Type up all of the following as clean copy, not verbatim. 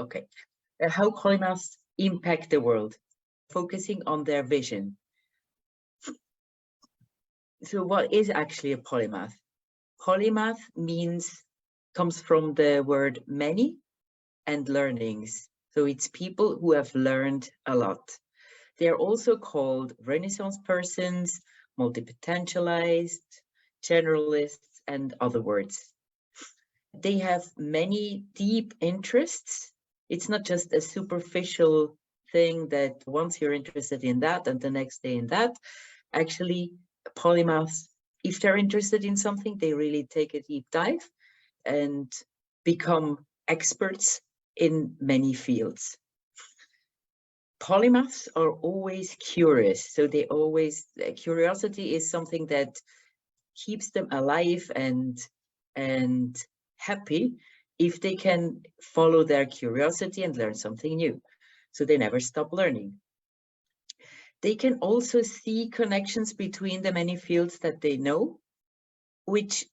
Okay. How polymaths impact the world, focusing on their vision. So what is actually a polymath? Polymath comes from the word many and learnings. So it's people who have learned a lot. They're also called Renaissance persons, multi-potentialized, generalists, and other words. They have many deep interests. It's not just a superficial thing that once you're interested in that and the next day in that. Actually, polymaths, if they're interested in something, they really take a deep dive and become experts in many fields. Polymaths are always curious, so curiosity is something that keeps them alive and happy if they can follow their curiosity and learn something new. So they never stop learning. They can also see connections between the many fields that they know, which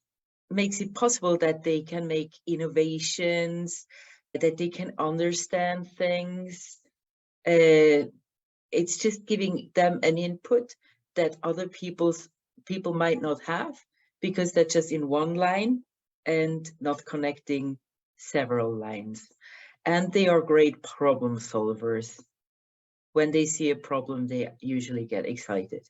makes it possible that they can make innovations, that they can understand things. It's just giving them an input that other people might not have, because they're just in one line and not connecting several lines. And they are great problem solvers. When they see a problem, they usually get excited.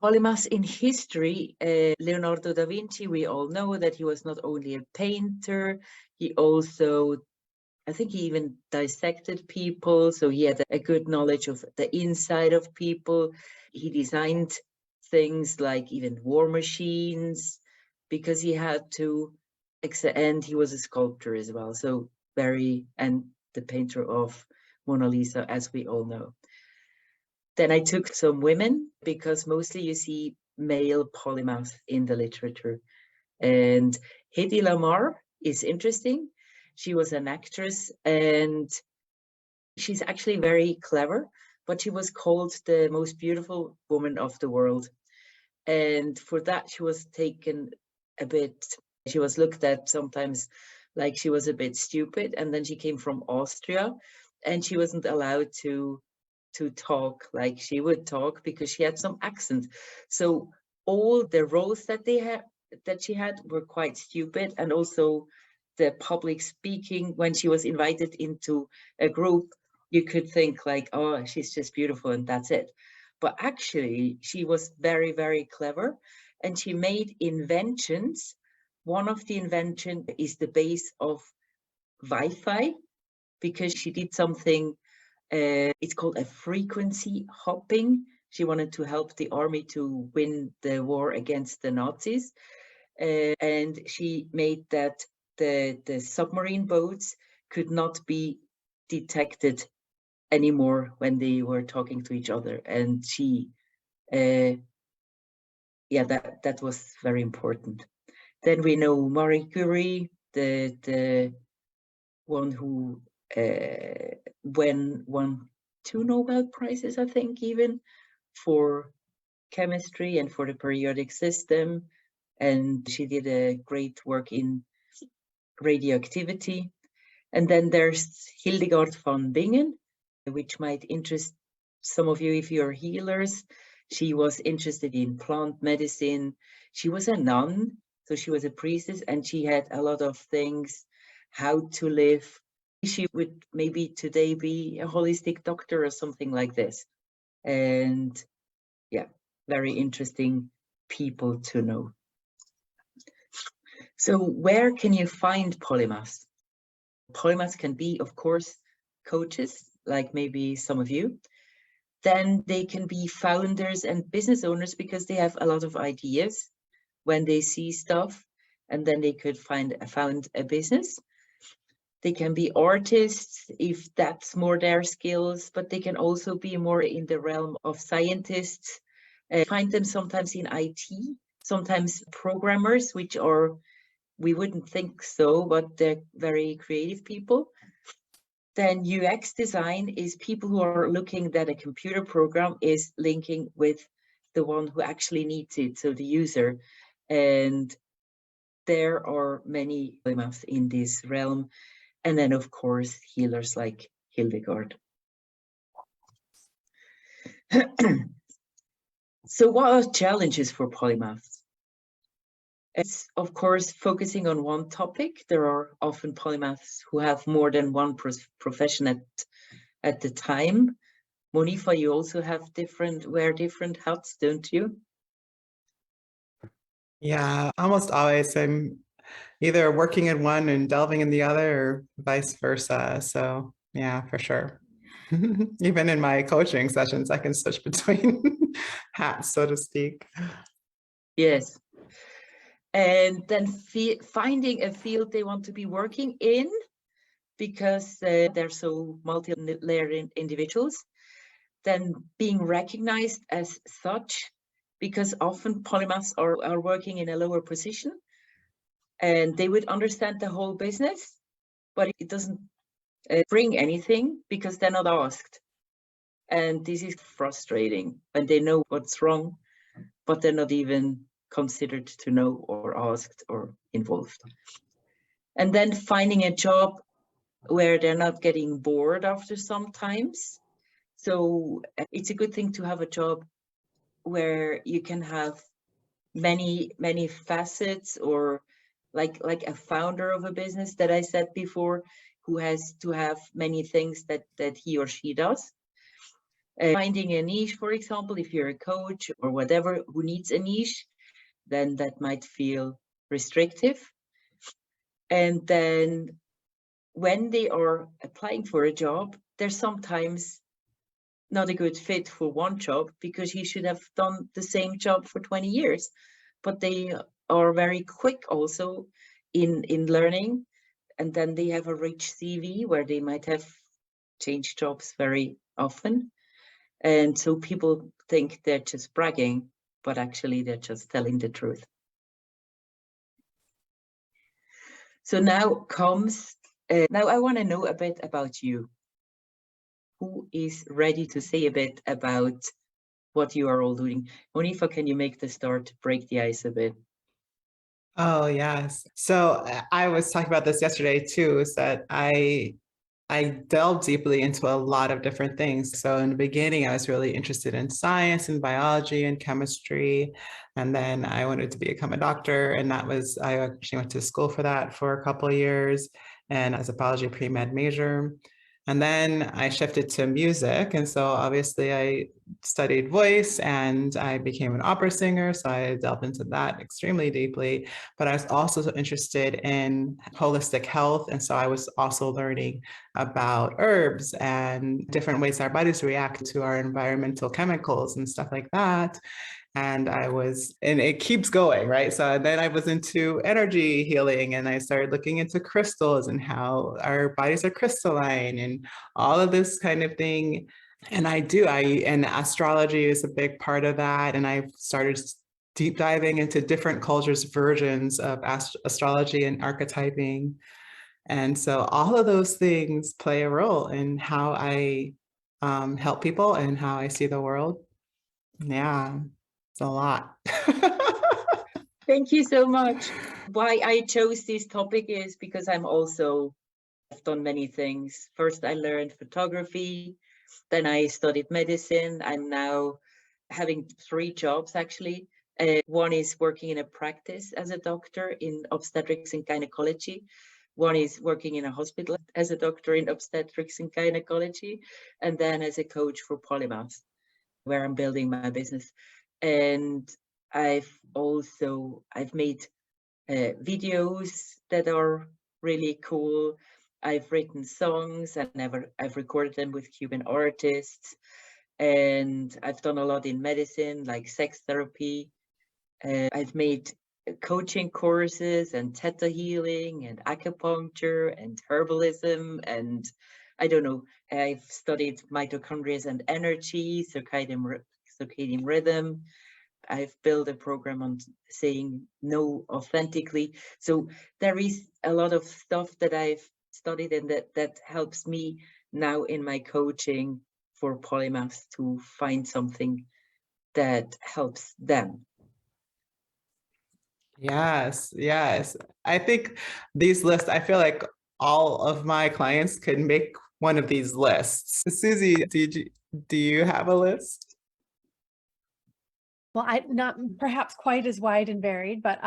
Polymaths in history, Leonardo da Vinci, we all know that he was not only a painter, he also, I think he even dissected people, so he had a good knowledge of the inside of people. He designed things like even war machines, because he had to, and he was a sculptor as well, so and the painter of Mona Lisa, as we all know. Then I took some women, because mostly you see male polymaths in the literature. And Hedy Lamarr is interesting. She was an actress, and she's actually very clever, but she was called the most beautiful woman of the world. And for that, she was taken a bit, she was looked at sometimes like she was a bit stupid. And then she came from Austria, and she wasn't allowed to talk like she would talk because she had some accent. So all the roles that she had were quite stupid, and also the public speaking, when she was invited into a group, you could think like, oh, she's just beautiful and that's it. But actually, she was very, very clever, and she made inventions. One of the inventions is the base of Wi-Fi, because she did something, it's called a frequency hopping. She wanted to help the army to win the war against the Nazis. And she made that the submarine boats could not be detected anymore when they were talking to each other. And she, yeah, that was very important. Then we know Marie Curie, the one who won 2 Nobel Prizes, I think, even for chemistry and for the periodic system. And she did a great work in radioactivity. And then there's Hildegard von Bingen, which might interest some of you if you're healers. She was interested in plant medicine. She was a nun, so she was a priestess, and she had a lot of things, how to live. She would maybe today be a holistic doctor or something like this. And yeah, very interesting people to know. So where can you find polymaths? Polymaths can be, of course, coaches, like maybe some of you. Then they can be founders and business owners, because they have a lot of ideas when they see stuff, and then they could found a business. They can be artists if that's more their skills, but they can also be more in the realm of scientists. Find them sometimes in IT, sometimes programmers, which are, we wouldn't think so, but they're very creative people. Then UX design is people who are looking that a computer program is linking with the one who actually needs it, so the user. And there are many polymaths in this realm. And then, of course, healers like Hildegard. So what are challenges for polymaths? It's, of course, focusing on one topic. There are often polymaths who have more than one profession at the time. Monifa, you also have wear different hats, don't you? Yeah, almost always I'm either working in one and delving in the other or vice versa. So yeah, for sure. Even in my coaching sessions, I can switch between hats, so to speak. Yes. And then finding a field they want to be working in, because they're so multi-layered individuals. Then being recognized as such, because often polymaths are working in a lower position and they would understand the whole business, but it doesn't bring anything because they're not asked. And this is frustrating when they know what's wrong, but they're not even considered to know or asked or involved. And then finding a job where they're not getting bored after sometimes. So it's a good thing to have a job where you can have many facets, or like a founder of a business that I said before, who has to have many things that he or she does. Finding a niche, for example, if you're a coach or whatever who needs a niche, then that might feel restrictive. And then when they are applying for a job, they're sometimes not a good fit for one job because he should have done the same job for 20 years. But they are very quick also in learning, and then they have a rich CV where they might have changed jobs very often. And so people think they're just bragging, but actually they're just telling the truth. So now now I want to know a bit about you. Who is ready to say a bit about what you are all doing? Monifa, can you make the start, break the ice a bit? Oh, yes. So I was talking about this yesterday too, is that I delved deeply into a lot of different things. So in the beginning, I was really interested in science and biology and chemistry. And then I wanted to become a doctor. And I actually went to school for that for a couple of years and as a biology pre-med major. And then I shifted to music. And so obviously I studied voice and I became an opera singer. So I delved into that extremely deeply. But I was also so interested in holistic health. And so I was also learning about herbs and different ways our bodies react to our environmental chemicals and stuff like that. And it keeps going, right? So then I was into energy healing and I started looking into crystals and how our bodies are crystalline and all of this kind of thing. And and astrology is a big part of that. And I started deep diving into different cultures' versions of astrology and archetyping. And so all of those things play a role in how I help people and how I see the world. Yeah. It's a lot. Thank you so much. Why I chose this topic is because I've done many things. First, I learned photography, then I studied medicine. I'm now having 3 jobs actually. One is working in a practice as a doctor in obstetrics and gynecology. One is working in a hospital as a doctor in obstetrics and gynecology, and then as a coach for Polymaths, where I'm building my business. And I've made videos that are really cool. I've written songs and I've recorded them with Cuban artists. And I've done a lot in medicine, like sex therapy. I've made coaching courses and theta healing and acupuncture and herbalism. And I don't know, I've studied mitochondria and energy, circadian rhythm. I've built a program on saying no authentically. So there is a lot of stuff that I've studied and that helps me now in my coaching for polymaths to find something that helps them. Yes, yes. I think these lists, I feel like all of my clients could make one of these lists. Susie, do you have a list? Well, I not perhaps quite as wide and varied, but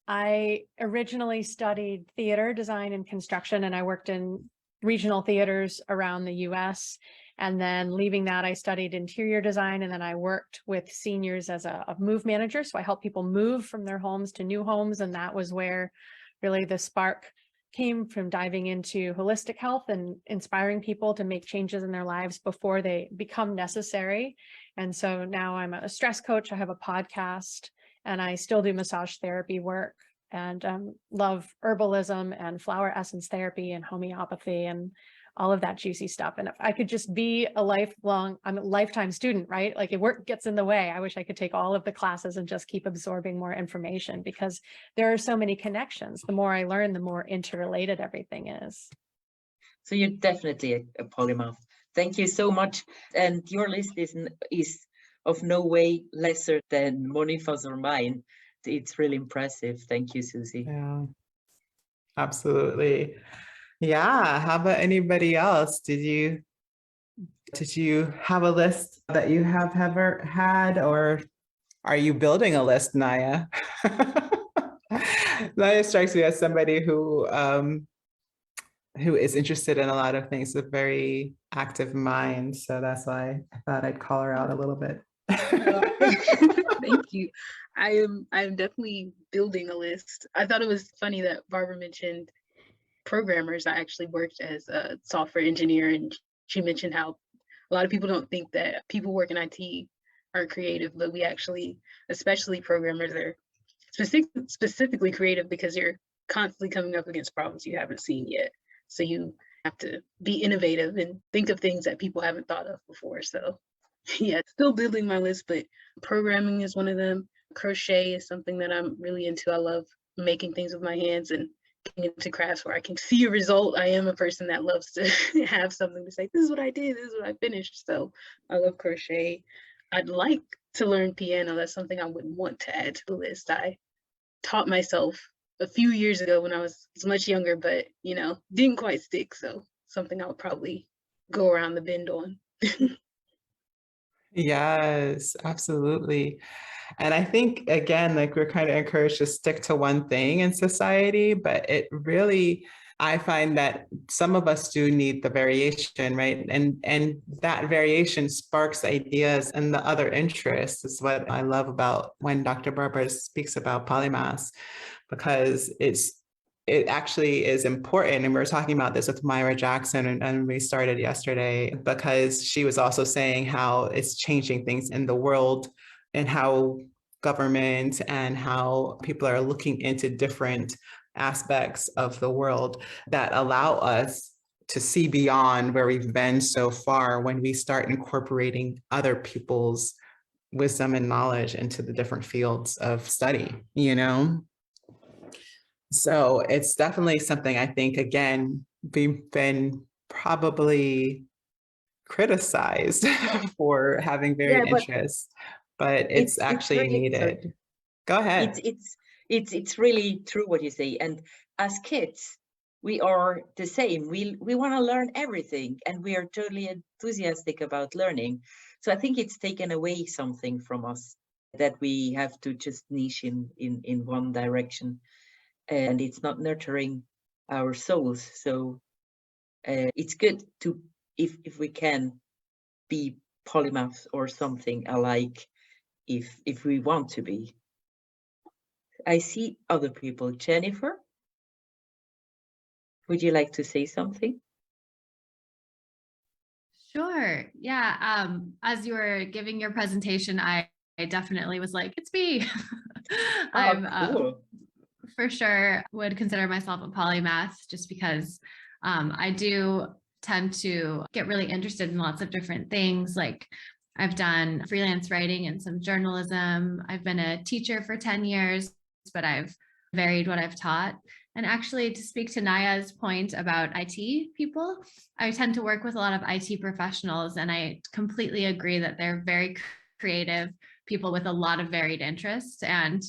I originally studied theater design and construction, and I worked in regional theaters around the US. And then leaving that, I studied interior design, and then I worked with seniors as a move manager. So I help people move from their homes to new homes. And that was where really the spark came, from diving into holistic health and inspiring people to make changes in their lives before they become necessary. And so now I'm a stress coach. I have a podcast, and I still do massage therapy work, and love herbalism and flower essence therapy and homeopathy and all of that juicy stuff. And if I could just be I'm a lifetime student, right? Like if work gets in the way, I wish I could take all of the classes and just keep absorbing more information, because there are so many connections. The more I learn, the more interrelated everything is. So you're definitely a polymath. Thank you so much. And your list is of no way lesser than Monifa's or mine. It's really impressive. Thank you, Susie. Yeah, absolutely. Yeah. How about anybody else? Did you have a list that you have ever had, or are you building a list, Naya? Naya strikes me as somebody who is interested in a lot of things, with very active mind. So that's why I thought I'd call her out a little bit. Thank you. I'm definitely building a list. I thought it was funny that Barbara mentioned programmers. I actually worked as a software engineer, and she mentioned how a lot of people don't think that people work in IT are creative, but we actually, especially programmers, are specifically creative because you're constantly coming up against problems you haven't seen yet. So you have to be innovative and think of things that people haven't thought of before. So yeah, still building my list, but programming is one of them. Crochet is something that I'm really into. I love making things with my hands and getting into crafts where I can see a result. I am a person that loves to have something to say, this is what I did, this is what I finished. So I love crochet. I'd like to learn piano. That's something I would want to add to the list. I taught myself a few years ago when I was much younger, but didn't quite stick. So something I would probably go around the bend on. Yes, absolutely. And I think, again, like we're kind of encouraged to stick to one thing in society, but it really, I find that some of us do need the variation, right? And that variation sparks ideas and the other interests is what I love about when Dr. Barbara speaks about polymaths, because it actually is important. And we were talking about this with Myra Jackson, and we started yesterday, because she was also saying how it's changing things in the world, and how government and how people are looking into different aspects of the world that allow us to see beyond where we've been so far when we start incorporating other people's wisdom and knowledge into the different fields of study. So it's definitely something I think, again, we've been probably criticized for having varied interests, but it's actually really, needed. Go ahead. It's really true what you say. And as kids, we are the same. We want to learn everything, and we are totally enthusiastic about learning. So I think it's taken away something from us, that we have to just niche in one direction, and it's not nurturing our souls. So it's good to, if we can, be polymaths or something alike, if we want to be. I see other people. Jennifer, would you like to say something? Sure. Yeah. As you were giving your presentation, I definitely was like, it's me. I'm cool. For sure would consider myself a polymath, just because I do tend to get really interested in lots of different things. Like I've done freelance writing and some journalism. I've been a teacher for 10 years, but I've varied what I've taught. And actually, to speak to Naya's point about IT people, I tend to work with a lot of IT professionals, and I completely agree that they're very creative people with a lot of varied interests. And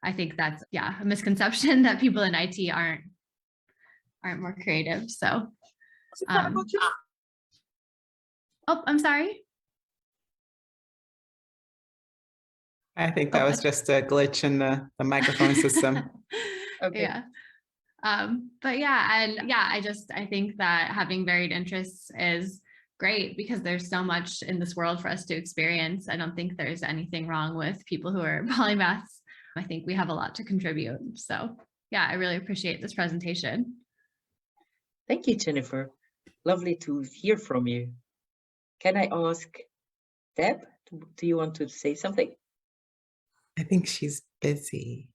I think that's, yeah, a misconception that people in IT aren't more creative. So, oh, I'm sorry. I think that was just a glitch in the microphone system. Okay. Yeah. But yeah, and yeah, I think that having varied interests is great because there's so much in this world for us to experience. I don't think there's anything wrong with people who are polymaths. I think we have a lot to contribute. So yeah, I really appreciate this presentation. Thank you, Jennifer. Lovely to hear from you. Can I ask Deb, do you want to say something? I think she's busy.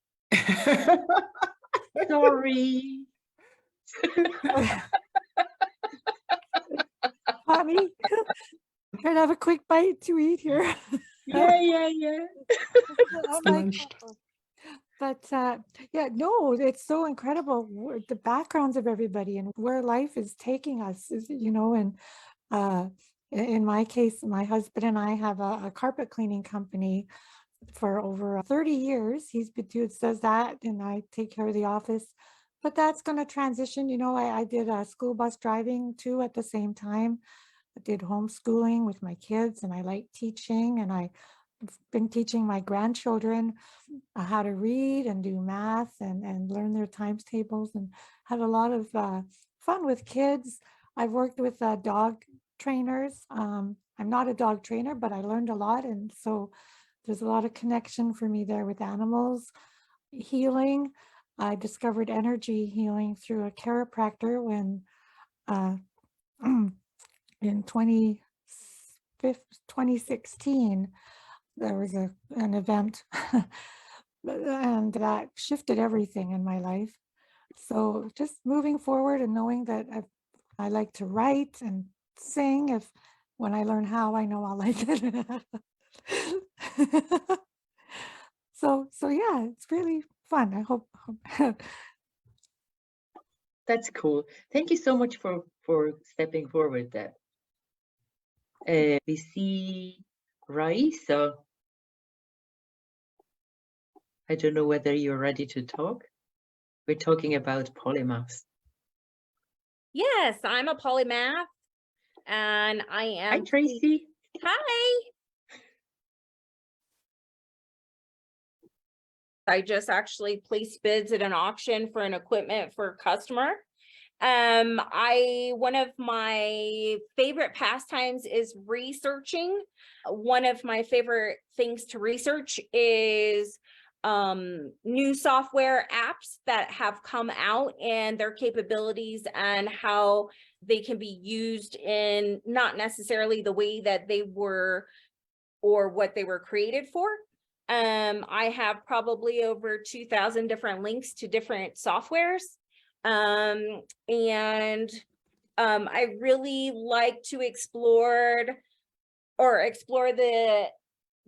Sorry. Honey, trying to have a quick bite to eat here. Yeah. I'm like, "Uh-oh." But yeah, no, it's so incredible the backgrounds of everybody and where life is taking us, and in my case, my husband and I have a carpet cleaning company for over 30 years. He's been does that, and I take care of the office. But that's going to transition. I did school bus driving too at the same time. I did homeschooling with my kids, and I like teaching, and I've been teaching my grandchildren how to read and do math and learn their times tables, and had a lot of fun with kids. I've worked with dog trainers. I'm not a dog trainer, but I learned a lot, and so there's a lot of connection for me there with animals. Healing, I discovered energy healing through a chiropractor when in 2016, there was an event and that shifted everything in my life. So just moving forward and knowing that I like to write and sing. When I learn how, I know I'll like it. So yeah, it's really fun. I hope. That's cool. Thank you so much for stepping forward, Deb. We see Raisa. I don't know whether you're ready to talk. We're talking about polymaths. Yes, I'm a polymath, and I am. Hi, Tracy. Hi. I just actually placed bids at an auction for an equipment for a customer. One of my favorite pastimes is researching. One of my favorite things to research is new software apps that have come out and their capabilities and how they can be used in not necessarily the way that they were or what they were created for. I have probably over 2,000 different links to different softwares. I really like to explore the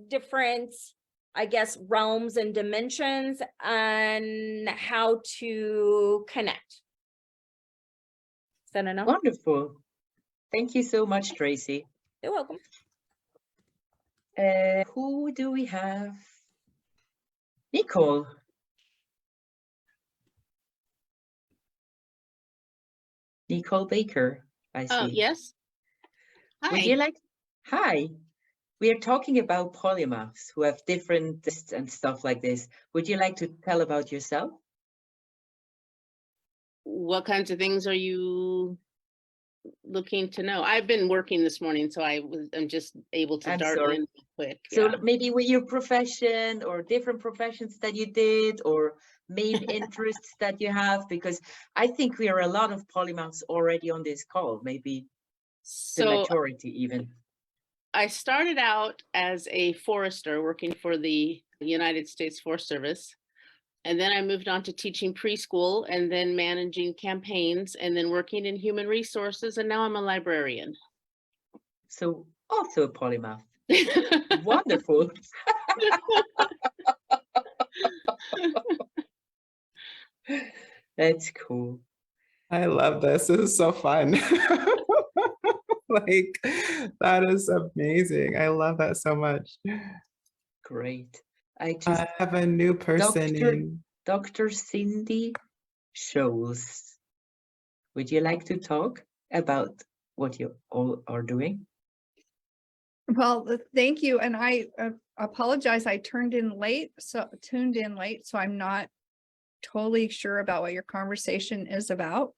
different, I guess, realms and dimensions and how to connect. Is that enough? Wonderful. Thank you so much, Tracy. You're welcome. Who do we have? Nicole. Nicole Baker, I see. Oh, yes. Hi. Would you like? Hi. We are talking about polymaths who have different and stuff like this. Would you like to tell about yourself? What kinds of things are you looking to know? I've been working this morning, so I'm just able to start in quick. So yeah. maybe with your profession or different professions that you did or main interests that you have, because I think we are a lot of polymaths already on this call, maybe the majority even. I started out as a forester working for the United States Forest Service. And then I moved on to teaching preschool and then managing campaigns and then working in human resources. And now I'm a librarian. So also a polymath. Wonderful. That's cool. I love this. This is so fun. Like, that is amazing. I love that so much. Great. I just have a new person Dr. in. Dr. Cindy Scholes. Would you like to talk about what you all are doing? Well, thank you. And I apologize. I tuned in late, so I'm not totally sure about what your conversation is about.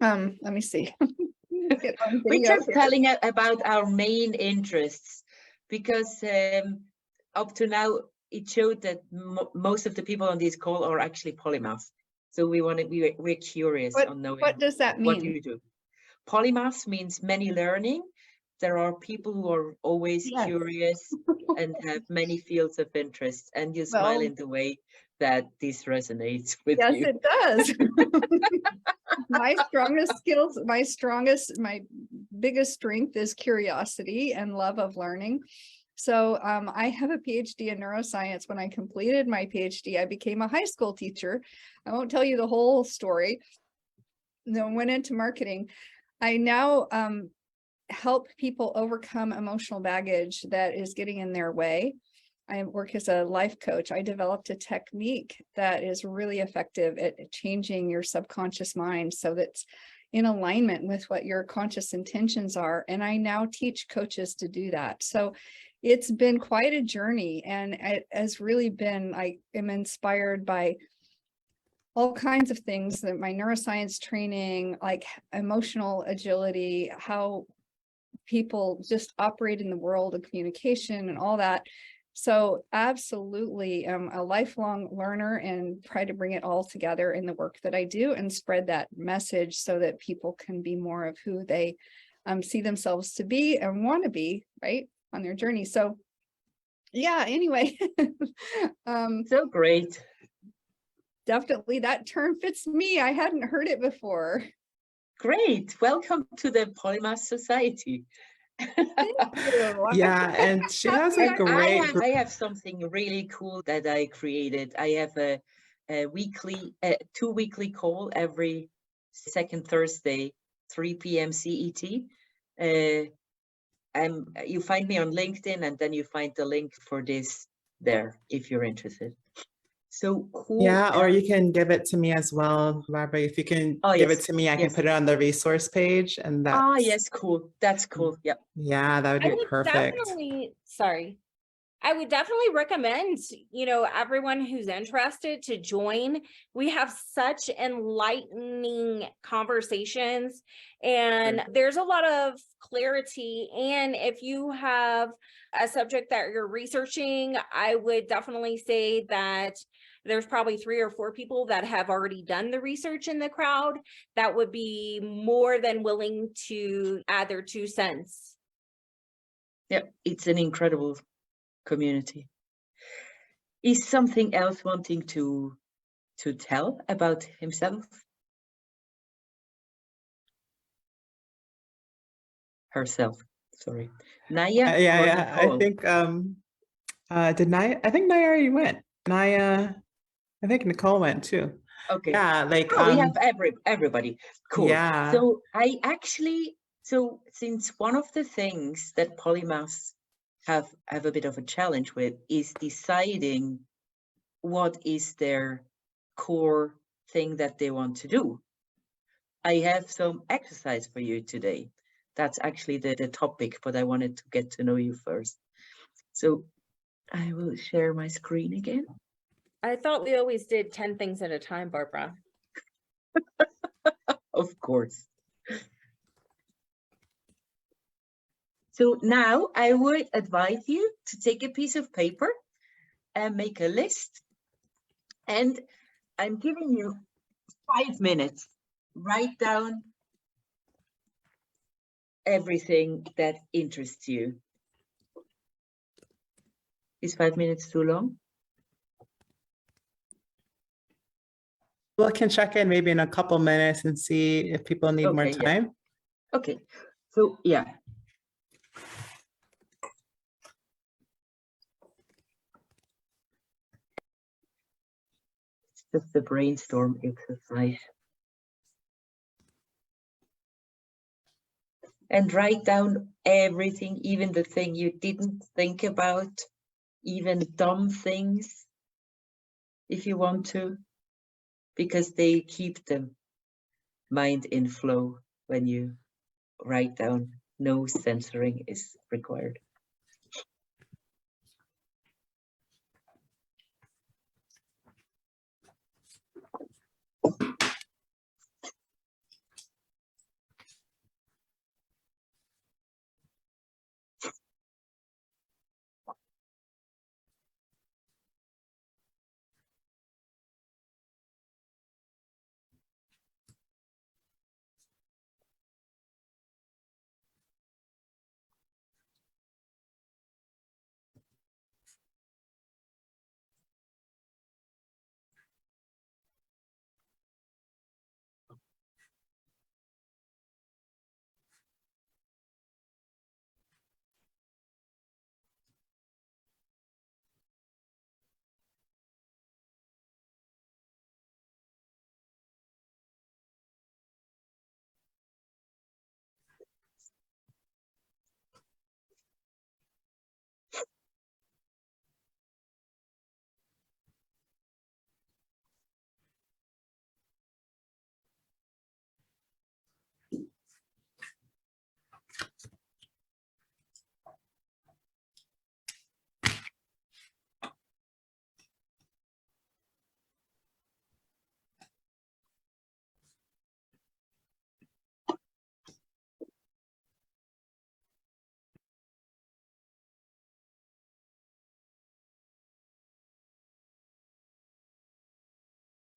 Let me see. Get on We're video just here. telling about our main interests because up to now it showed that most of the people on this call are actually polymaths. So we're curious on knowing What does that what mean? you do. Polymaths means many learning. There are people who are always Yes. curious and have many fields of interest, and you smile Well, in the way that this resonates with yes, you. it does. My strongest skills, my biggest strength is curiosity and love of learning. So I have a PhD in neuroscience. When I completed my PhD, I became a high school teacher. I won't tell you the whole story. Then went into marketing. I now help people overcome emotional baggage that is getting in their way. I work as a life coach. I developed a technique that is really effective at changing your subconscious mind so that's in alignment with what your conscious intentions are. And I now teach coaches to do that. So it's been quite a journey, and it has really been, I am inspired by all kinds of things, that my neuroscience training, like emotional agility, how people just operate in the world of communication and all that. So absolutely, a lifelong learner and try to bring it all together in the work that I do and spread that message so that people can be more of who they see themselves to be and want to be, right, on their journey. So yeah, anyway. So great. Definitely that term fits me. I hadn't heard it before. Great. Welcome to the Polymath Society. Thank you. Yeah, and she has a And great I have something really cool that I created. I have a weekly, 2 weekly call every second Thursday, 3 p.m. CET. You find me on LinkedIn, and then you find the link for this there if you're interested. So cool. Yeah, or you can give it to me as well, Barbara. If you can give it yes, to me, I can yes. put it on the resource page, and that's Yes, cool. That's cool. Yep. yeah, that would I be would perfect. I would definitely recommend, everyone who's interested to join. We have such enlightening conversations, and there's a lot of clarity. And if you have a subject that you're researching, I would definitely say that there's probably 3 or 4 people that have already done the research in the crowd that would be more than willing to add their 2 cents. Yep. It's an incredible community. Is something else wanting to tell about himself? Herself, sorry. Naya? Yeah. I Nicole? think did Naya? I think Naya already went. Naya, I think Nicole went too. Okay. Yeah, like we have everybody. Cool. Yeah. So I actually, since one of the things that polymaths have a bit of a challenge with is deciding what is their core thing that they want to do. I have some exercise for you today. That's actually the topic, but I wanted to get to know you first. So I will share my screen again. I thought we always did 10 things at a time, Barbara. Of course. So now I would advise you to take a piece of paper and make a list. And I'm giving you 5 minutes. Write down everything that interests you. Is 5 minutes too long? We can check in maybe in a couple minutes and see if people need more Okay, yeah. time. Okay, so yeah. It's just a brainstorm exercise. And write down everything, even the thing you didn't think about, even dumb things if you want to, because they keep the mind in flow when you write down. No censoring is required.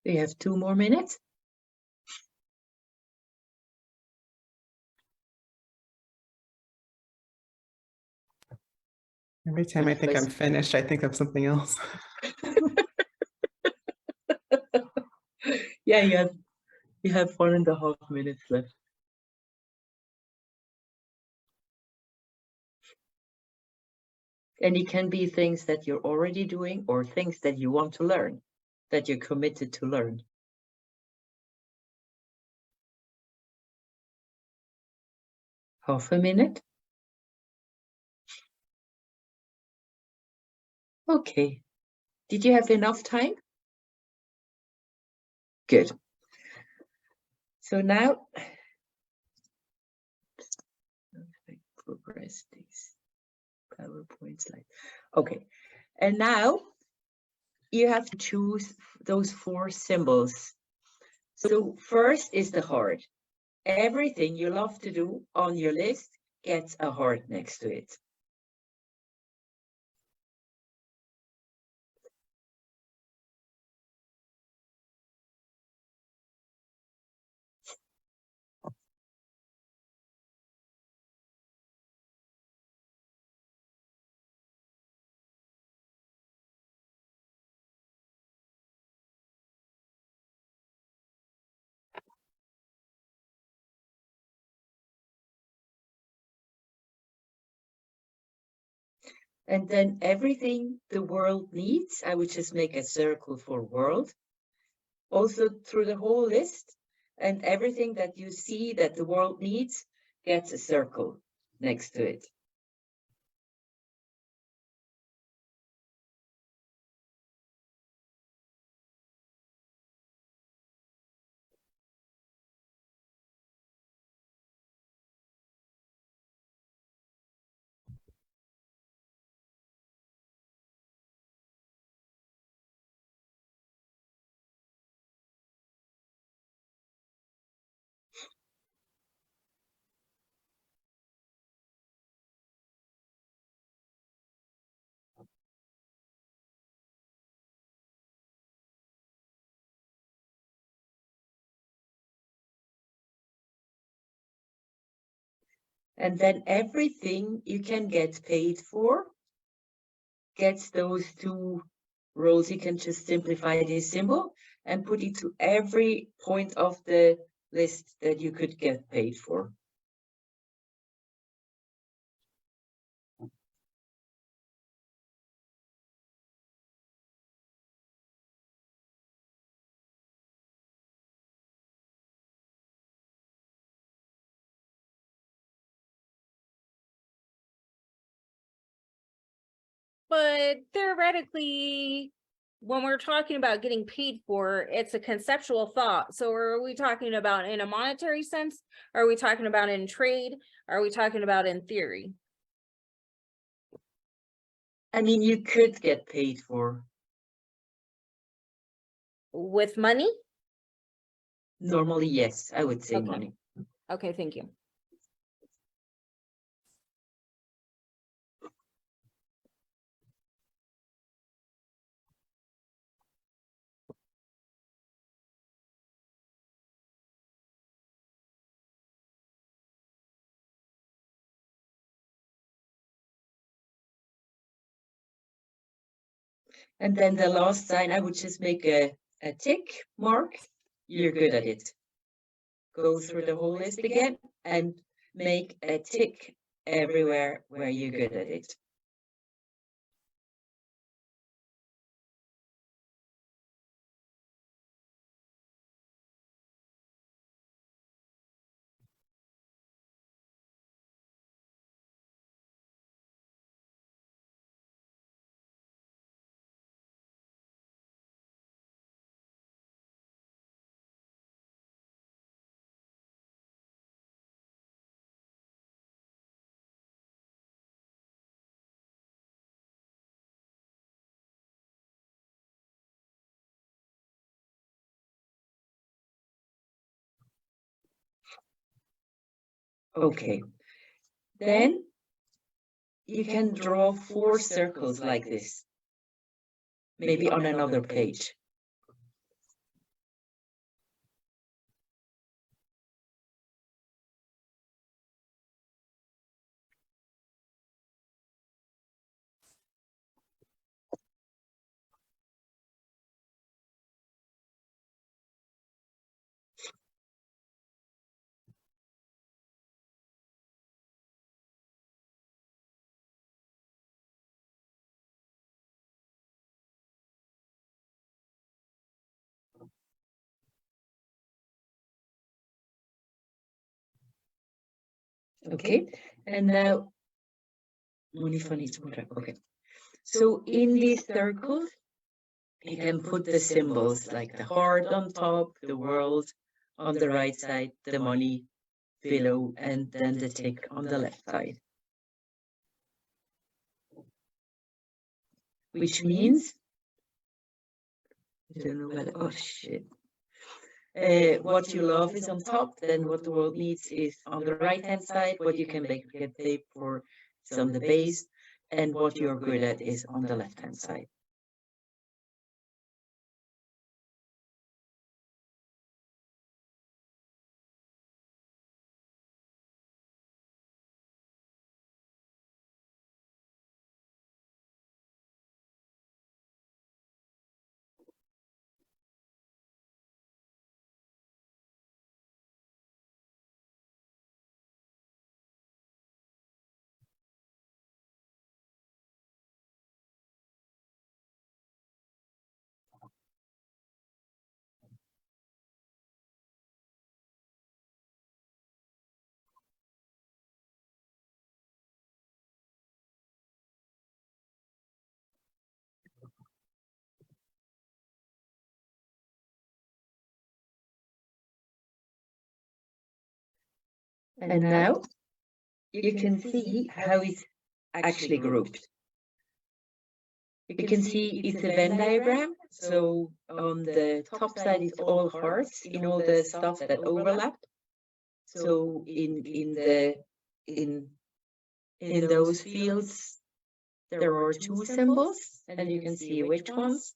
We have 2 more minutes. Every time I think I'm finished, I think of something else. Yeah, you have 1.5 minutes left. And it can be things that you're already doing or things that you want to learn, that you're committed to learn. Half a minute. Okay. Did you have enough time? Good. So now, progress these PowerPoint slides. Okay. And now you have to choose those 4 symbols. So first is the heart. Everything you love to do on your list gets a heart next to it. And then everything the world needs, I would just make a circle for world. Also through the whole list, and everything that you see that the world needs gets a circle next to it. And then everything you can get paid for gets those 2 rows. You can just simplify this symbol and put it to every point of the list that you could get paid for. but theoretically, when we're talking about getting paid for, it's a conceptual thought. So are we talking about in a monetary sense? Are we talking about in trade? Are we talking about in theory? I mean, you could get paid for. With money? Normally, yes, I would say Okay. money. Okay, thank you. And then the last sign, I would just make a tick mark. You're good at it. Go through the whole list again and make a tick everywhere where you're good at it. Okay, then you can draw 4 circles like this, maybe on another page. Okay, and now money, funny, okay. So in these circles, you can put the symbols like the heart on top, the world on the right side, the money below, and then the tick on the left side. Which means, I don't know whether, oh shit. What you love is on top, then what the world needs is on the right-hand side, what you can get paid for is on the base, and what you're good at is on the left-hand side. And now you can see how it's actually grouped. You can see it's a Venn diagram. So on the top side is all hearts in all the stuff that overlap. So in those fields there are 2 symbols, and you can see which ones.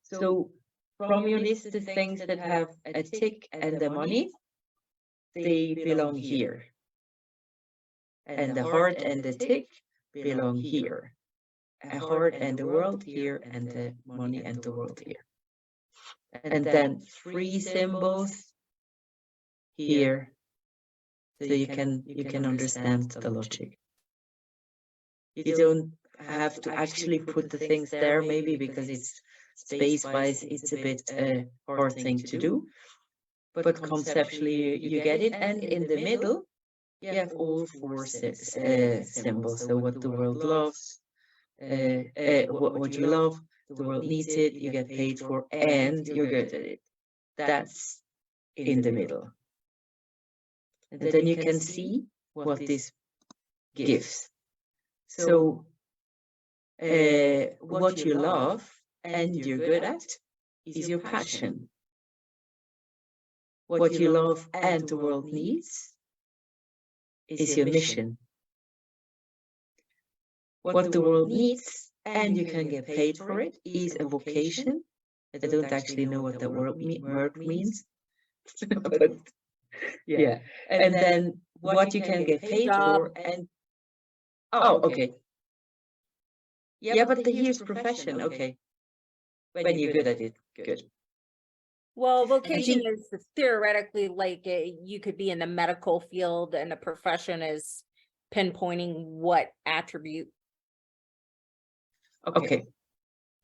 So from your list, the things that have a tick and the money, they belong here. And the heart and the tick belong here. A heart and the world here, and the money and the world here. And then 3 symbols here, so you can understand the logic. You don't have to actually put the things there, maybe because it's space-wise, it's a bit a hard thing to do. But conceptually, you get it. And in the middle, you have all 4 symbols. So what the world loves, what you love, the world needs it, you get paid for, and you're good at it. That's in the middle. And then you can see what this gives. So what you love and you're good at is your passion. What you love and the world needs is your mission. What the world needs and you can get paid for it is a vocation. I don't actually know what that word means. But yeah. And then what you can get paid for and okay. Yeah, but here's profession. Okay. When you're good at it, good. Well, vocation is theoretically like you could be in the medical field and the profession is pinpointing what attribute. Okay.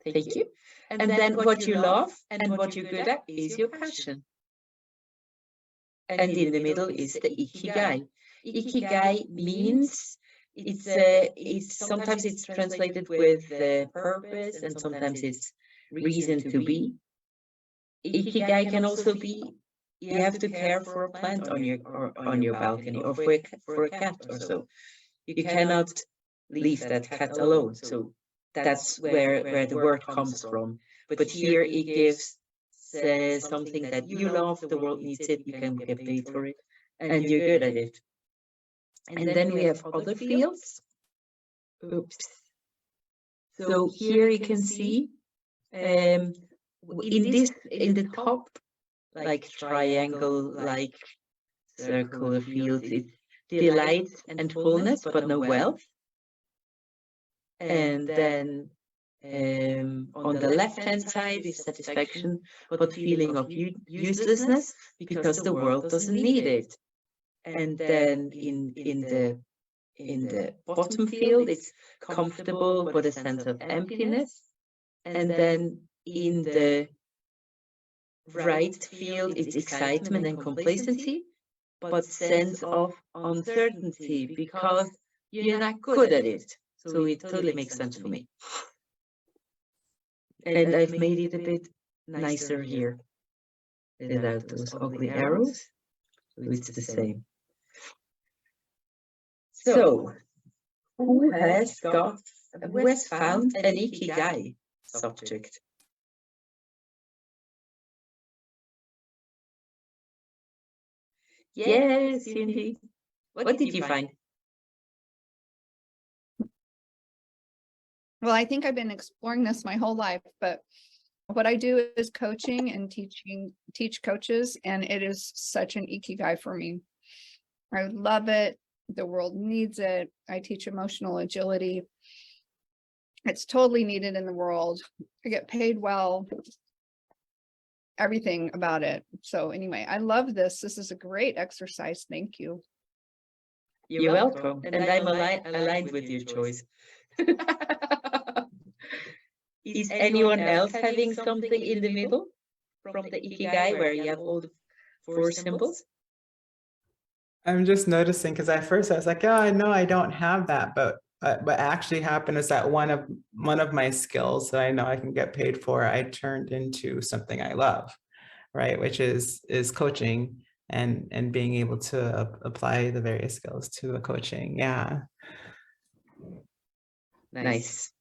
Thank you. And then what you love and what you're good at is your passion. And in the middle is the ikigai. Ikigai means it's sometimes it's translated with purpose and sometimes it's reason to be. Ikigai can also be you have to care for a plant on your balcony or for a cat or so. You cannot leave that cat alone. So that's where the word comes from. But here it gives something that you love, the world needs it, you can get paid for it, and you're good at it. And then we have other fields. Oops. So here you can see in the top, like triangle, like circular fields, it's delight and fullness, but no wealth. And then on the left-hand side is satisfaction, but feeling of uselessness because the world doesn't need it. And then in the bottom field, it's comfortable, but a sense of emptiness. And then in the right field, it's excitement and complacency, but sense of uncertainty because you're not good at it. So it totally makes sense for me. And I've made it a bit nicer here without those ugly arrows. So it's the same. So who has found an ikigai subject? Yes, Cindy. What did you find? Well, I think I've been exploring this my whole life, but what I do is coaching and teach coaches, and it is such an ikigai for me. I love it. The world needs it. I teach emotional agility. It's totally needed in the world. I get paid well. Everything about it. So anyway, I love this. This is a great exercise. Thank you. You're welcome. And I'm aligned with your choice. Is anyone else having something in the middle from the ikigai where you have all the 4 symbols? I'm just noticing because at first I was like, oh, I know I don't have that, but what actually happened is that one of my skills that I know I can get paid for, I turned into something I love, right? Which is coaching and being able to apply the various skills to the coaching. Yeah. Nice.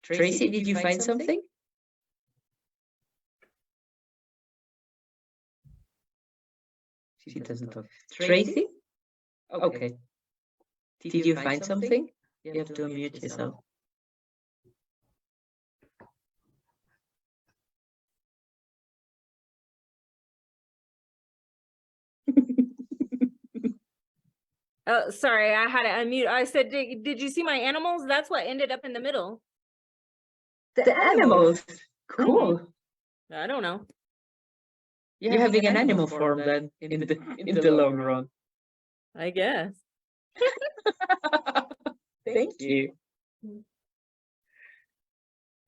Tracy, did you find something? She doesn't talk. Tracy? Okay. Did you find something? You have to unmute yourself. Oh, sorry, I had to unmute. I said, did you see my animals? That's what ended up in the middle. The animals. Cool. I don't know. You're having an animal farm then in the long run. I guess. Thank you.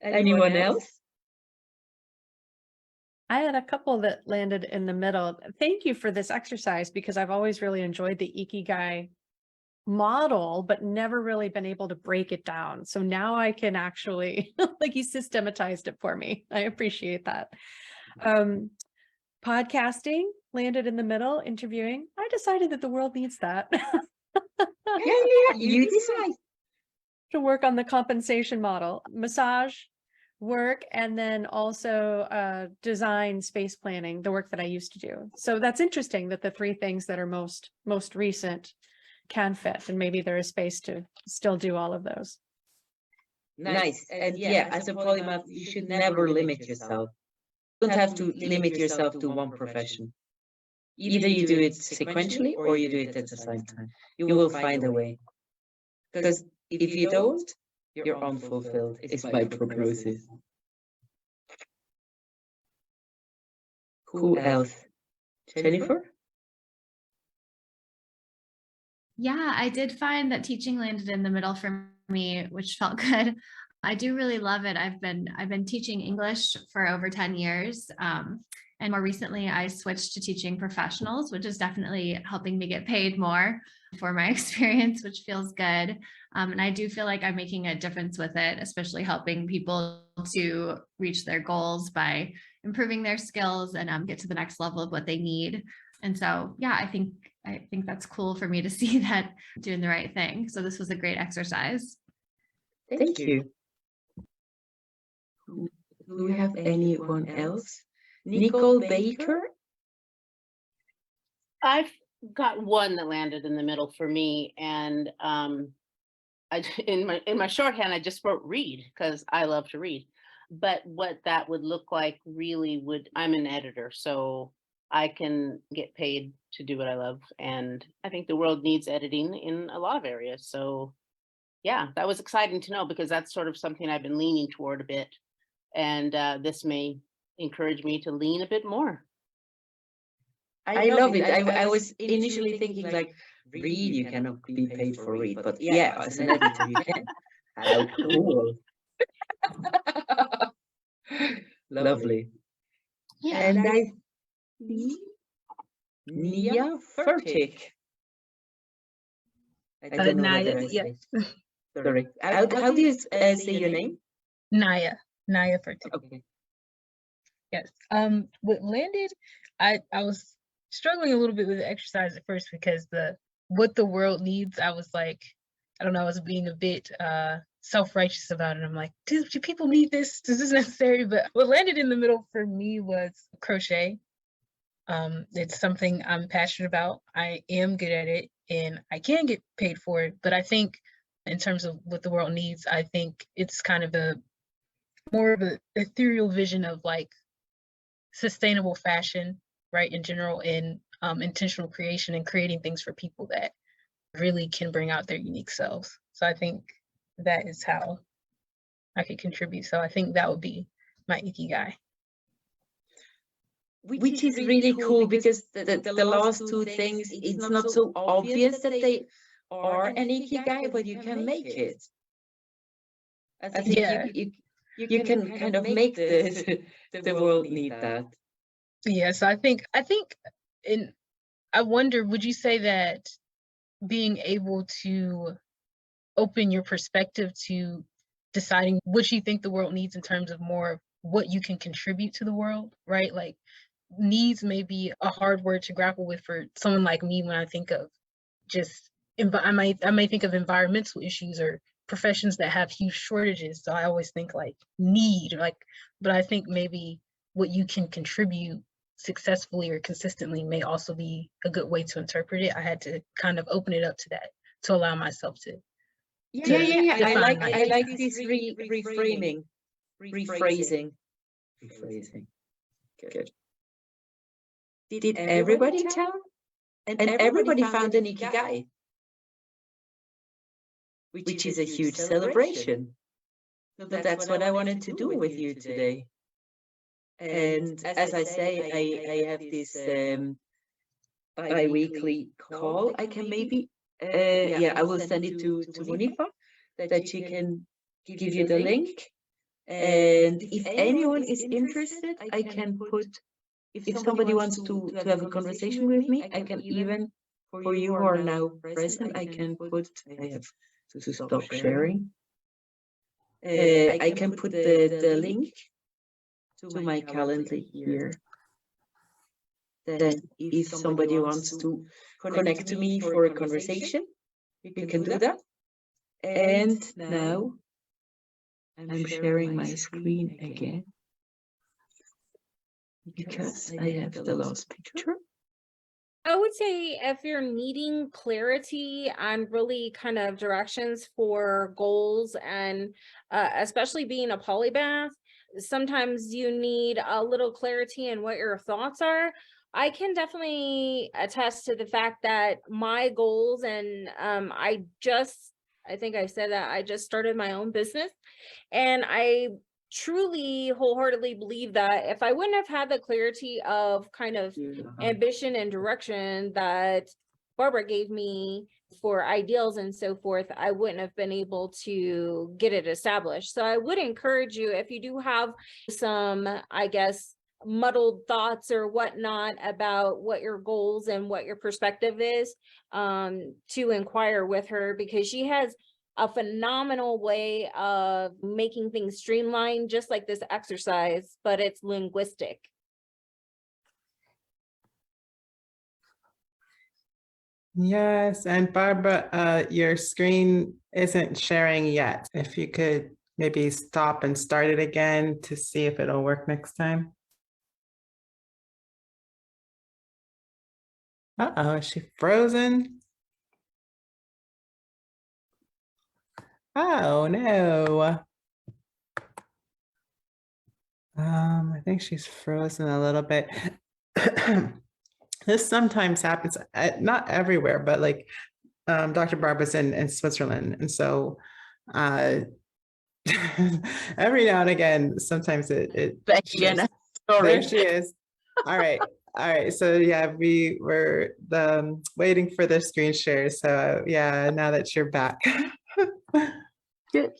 Anyone else? I had a couple that landed in the middle. Thank you for this exercise because I've always really enjoyed the ikigai model, but never really been able to break it down. So now I can actually, like, he systematized it for me. I appreciate that. Podcasting landed in the middle, interviewing. I decided that the world needs that. Yeah, you decide. To work on the compensation model, massage work, and then also design space planning, the work that I used to do. So that's interesting that the three things that are most recent can fit, and maybe there is space to still do all of those. Nice. And yeah, as a polymath, you should never limit yourself. You don't have to limit yourself to one profession. Either you do it sequentially or you do it at the same time. You will find a way. Because if you don't, you're unfulfilled, is my prognosis. Who else? Jennifer? Yeah, I did find that teaching landed in the middle for me, which felt good. I do really love it. I've been teaching English for over 10 years. And more recently, I switched to teaching professionals, which is definitely helping me get paid more for my experience, which feels good. And I do feel like I'm making a difference with it, especially helping people to reach their goals by improving their skills and get to the next level of what they need. And so, yeah, I think that's cool for me to see that I'm doing the right thing. So this was a great exercise. Thank you. Do we have anyone else? Nicole Baker? I've got one that landed in the middle for me, and in my shorthand I just wrote read because I love to read. But what that would look like really I'm an editor, so I can get paid to do what I love, and I think the world needs editing in a lot of areas. So yeah, that was exciting to know because that's sort of something I've been leaning toward a bit, and this may encourage me to lean a bit more. I love it. I was initially thinking like, read, you cannot be paid for read, but yeah, as an editor you can. How cool. Lovely. Yeah. And I see Nia Furtick. I don't know Naya, whether I yeah. say. Sorry. How do you say your name? Naya Furtick. Okay. Yes. What landed, I was struggling a little bit with the exercise at first because what the world needs, I was like, I don't know, I was being a bit self-righteous about it. I'm like, do people need this? Is this necessary? But what landed in the middle for me was crochet. It's something I'm passionate about. I am good at it and I can get paid for it. But I think in terms of what the world needs, I think it's kind of more of an ethereal vision of like sustainable fashion, right, in general, and intentional creation and creating things for people that really can bring out their unique selves. So I think that is how I could contribute. So I think that would be my ikigai. Which is really cool because the last two things, it's not so obvious that they are an ikigai, but you can make it. I think Yeah. you can kind of make the world need that. Yes, I think I wonder, would you say that being able to open your perspective to deciding what you think the world needs in terms of more of what you can contribute to the world, right? Like needs may be a hard word to grapple with for someone like me when I think of just I may think of environmental issues or professions that have huge shortages. So I always think like need, like, but I think maybe what you can contribute successfully or consistently may also be a good way to interpret it. I had to kind of open it up to that to allow myself to. Yeah. define I like this rephrasing. Good. Did everybody tell? And everybody found an ikigai, which is a huge celebration. So that's what I wanted to do with you today. And as I say, I have this bi-weekly call. I can maybe, I will send it to Monifa, that she can give you the link. And if anyone is interested, I can put, if somebody wants to have a conversation with me, I can even For you who are now present, I can put, I have to stop sharing. I can put the link to my calendar here. Then if somebody wants to connect to me for a conversation, you can do that. And now I'm sharing my screen again because I have the last picture. I would say if you're needing clarity on really kind of directions for goals and especially being a polymath, sometimes you need a little clarity in what your thoughts are. I can definitely attest to the fact that my goals and I think I said that I just started my own business, and I truly wholeheartedly believe that if I wouldn't have had the clarity of kind of ambition and direction that Barbara gave me for ideals and so forth, I wouldn't have been able to get it established. So I would encourage you, if you do have some, I guess, muddled thoughts or whatnot about what your goals and what your perspective is, to inquire with her, because she has a phenomenal way of making things streamlined, just like this exercise, but it's linguistic. Yes, and Barbara, your screen isn't sharing yet. If you could maybe stop and start it again to see if it'll work next time. Uh-oh, is she frozen? Oh, no. I think she's frozen a little bit. This sometimes happens, not everywhere, but like Dr. Barbara's in Switzerland. And so every now and again, sometimes it Back again. Sorry. There she is. All right. All right. So yeah, we were waiting for the screen share. So yeah, now that you're back. Good.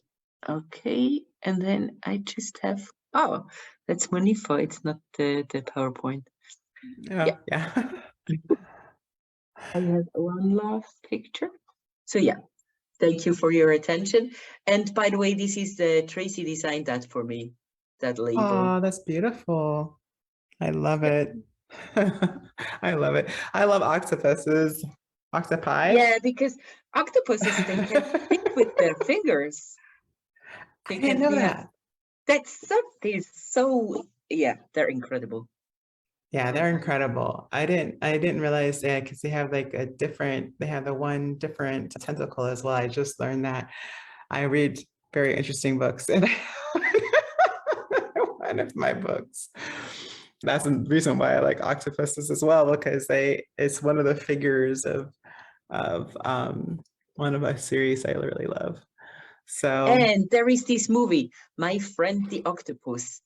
Okay. And then I just have, oh, that's Monifa. It's not the PowerPoint. Oh, yeah. I have one last picture. So yeah, thank you for your attention. And by the way, this is Tracy designed that for me, that label. Oh, that's beautiful. I love it. I love it. I love octopuses. Octopi? Yeah, because octopuses, they can think with their fingers. I didn't know that. They're so, yeah, they're incredible. Yeah, they're incredible. I didn't realize that because they have like they have the one different tentacle as well. I just learned that. I read very interesting books and one of my books. That's the reason why I like octopuses as well, because it's one of the figures of one of my series I really love. So, and there is this movie, My Friend the Octopus.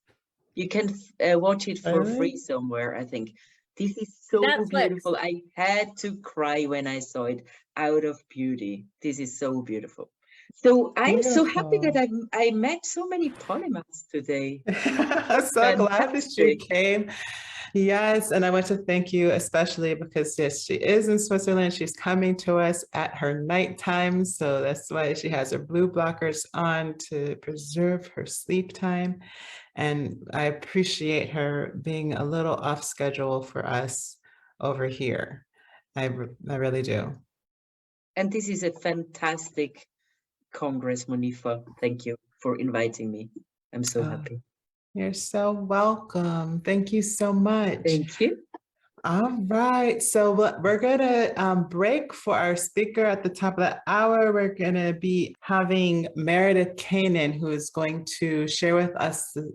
You can watch it for free somewhere, I think. This is so beautiful. I had to cry when I saw it, out of beauty. This is so beautiful. So I'm so happy that I met so many polymaths today. I'm so glad that you came. Yes, and I want to thank you especially because yes, she is in Switzerland. She's coming to us at her nighttime, so that's why she has her blue blockers on to preserve her sleep time. And I appreciate her being a little off schedule for us over here. I really do. And this is a fantastic Congress, Monifa. Thank you for inviting me. I'm so happy. You're so welcome. Thank you so much. Thank you. All right. So we're going to break for our speaker at the top of the hour. We're going to be having Meredith Kanan, who is going to share with us the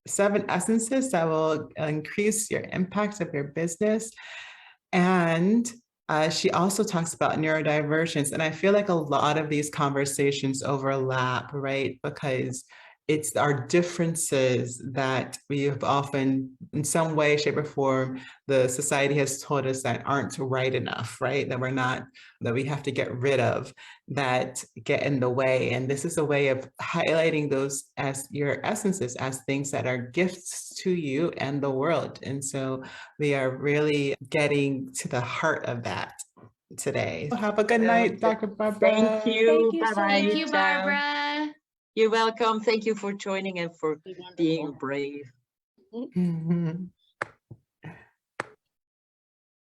7 essences that will increase your impact of your business. And she also talks about neurodivergence. And I feel like a lot of these conversations overlap, right? Because it's our differences that we have often, in some way, shape, or form, the society has told us that aren't right enough, right? That we're not, that we have to get rid of, that get in the way. And this is a way of highlighting those as your essences, as things that are gifts to you and the world. And so we are really getting to the heart of that today. Have a good So, night, Dr. Barbara. Thank you. Thank you so Bye-bye. Thank much. you, Ciao. Barbara. You're welcome. Thank you for joining and for Be wonderful. being brave. Mhm.